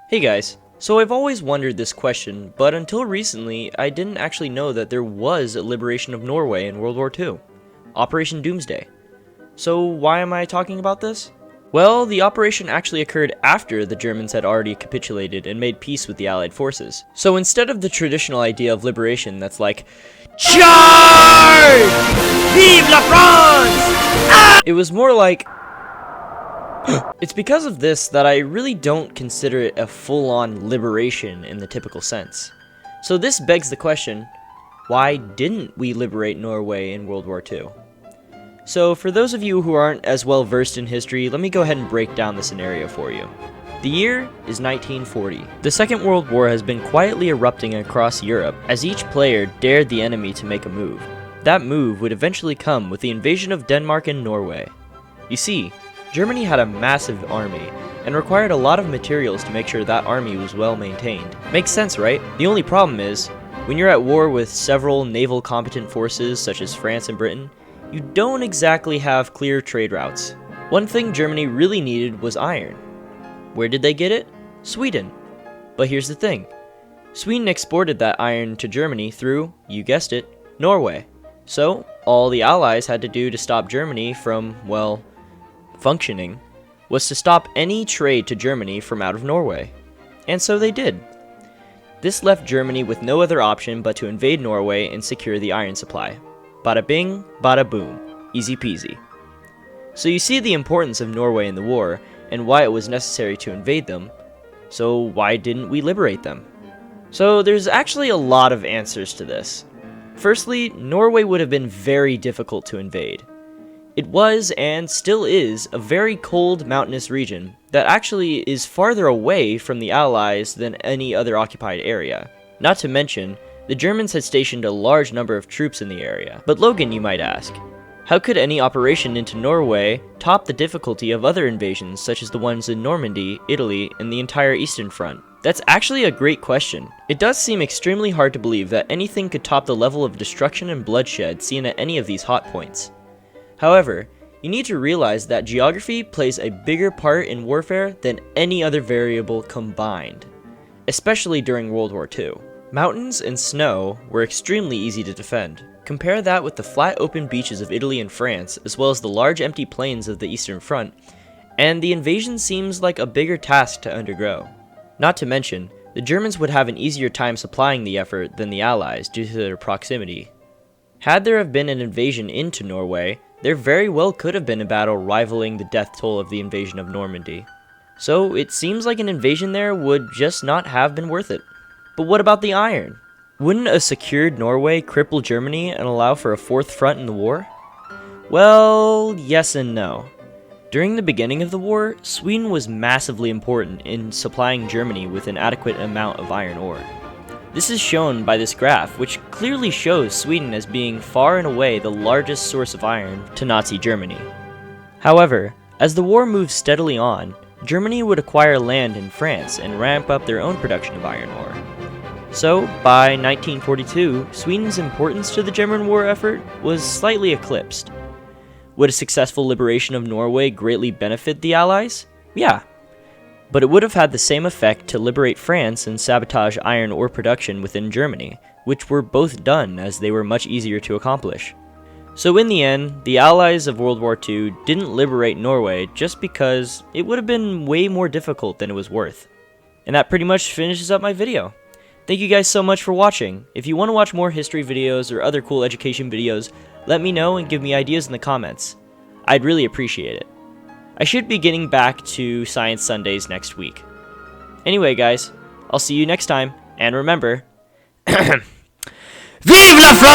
Hey guys, so I've always wondered this question, but until recently, I didn't actually know that there was a liberation of Norway in World War II, Operation Doomsday. So why am I talking about this? Well, the operation actually occurred after the Germans had already capitulated and made peace with the Allied forces. So instead of the traditional idea of liberation that's like, CHARGE! Vive la France! Ah! It was more like, it's because of this that I really don't consider it a full-on liberation in the typical sense. So this begs the question, why didn't we liberate Norway in World War II? So for those of you who aren't as well versed in history, let me go ahead and break down the scenario for you. The year is 1940. The Second World War has been quietly erupting across Europe as each player dared the enemy to make a move. That move would eventually come with the invasion of Denmark and Norway. You see, Germany had a massive army, and required a lot of materials to make sure that army was well maintained. Makes sense, right? The only problem is, when you're at war with several naval competent forces such as France and Britain, you don't exactly have clear trade routes. One thing Germany really needed was iron. Where did they get it? Sweden. But here's the thing. Sweden exported that iron to Germany through, you guessed it, Norway. So, all the Allies had to do to stop Germany from, well, functioning, was to stop any trade to Germany from out of Norway. And so they did. This left Germany with no other option but to invade Norway and secure the iron supply. Bada bing, bada boom. Easy peasy. So you see the importance of Norway in the war, and why it was necessary to invade them. So why didn't we liberate them? So there's actually a lot of answers to this. Firstly, Norway would have been very difficult to invade. It was, and still is, a very cold mountainous region that actually is farther away from the Allies than any other occupied area. Not to mention, the Germans had stationed a large number of troops in the area. But Logan, you might ask, how could any operation into Norway top the difficulty of other invasions such as the ones in Normandy, Italy, and the entire Eastern Front? That's actually a great question. It does seem extremely hard to believe that anything could top the level of destruction and bloodshed seen at any of these hot points. However, you need to realize that geography plays a bigger part in warfare than any other variable combined, especially during World War II. Mountains and snow were extremely easy to defend. Compare that with the flat open beaches of Italy and France, as well as the large empty plains of the Eastern Front, and the invasion seems like a bigger task to undergo. Not to mention, the Germans would have an easier time supplying the effort than the Allies due to their proximity. Had there have been an invasion into Norway, there very well could have been a battle rivaling the death toll of the invasion of Normandy. So it seems like an invasion there would just not have been worth it. But what about the iron? Wouldn't a secured Norway cripple Germany and allow for a fourth front in the war? Well, yes and no. During the beginning of the war, Sweden was massively important in supplying Germany with an adequate amount of iron ore. This is shown by this graph, which clearly shows Sweden as being far and away the largest source of iron to Nazi Germany. However, as the war moved steadily on, Germany would acquire land in France and ramp up their own production of iron ore. So, by 1942, Sweden's importance to the German war effort was slightly eclipsed. Would a successful liberation of Norway greatly benefit the Allies? Yeah. But it would have had the same effect to liberate France and sabotage iron ore production within Germany, which were both done as they were much easier to accomplish. So in the end, the Allies of World War II didn't liberate Norway just because it would have been way more difficult than it was worth. And that pretty much finishes up my video. Thank you guys so much for watching. If you want to watch more history videos or other cool education videos, let me know and give me ideas in the comments. I'd really appreciate it. I should be getting back to Science Sundays next week. Anyway guys, I'll see you next time, and remember, Vive la France!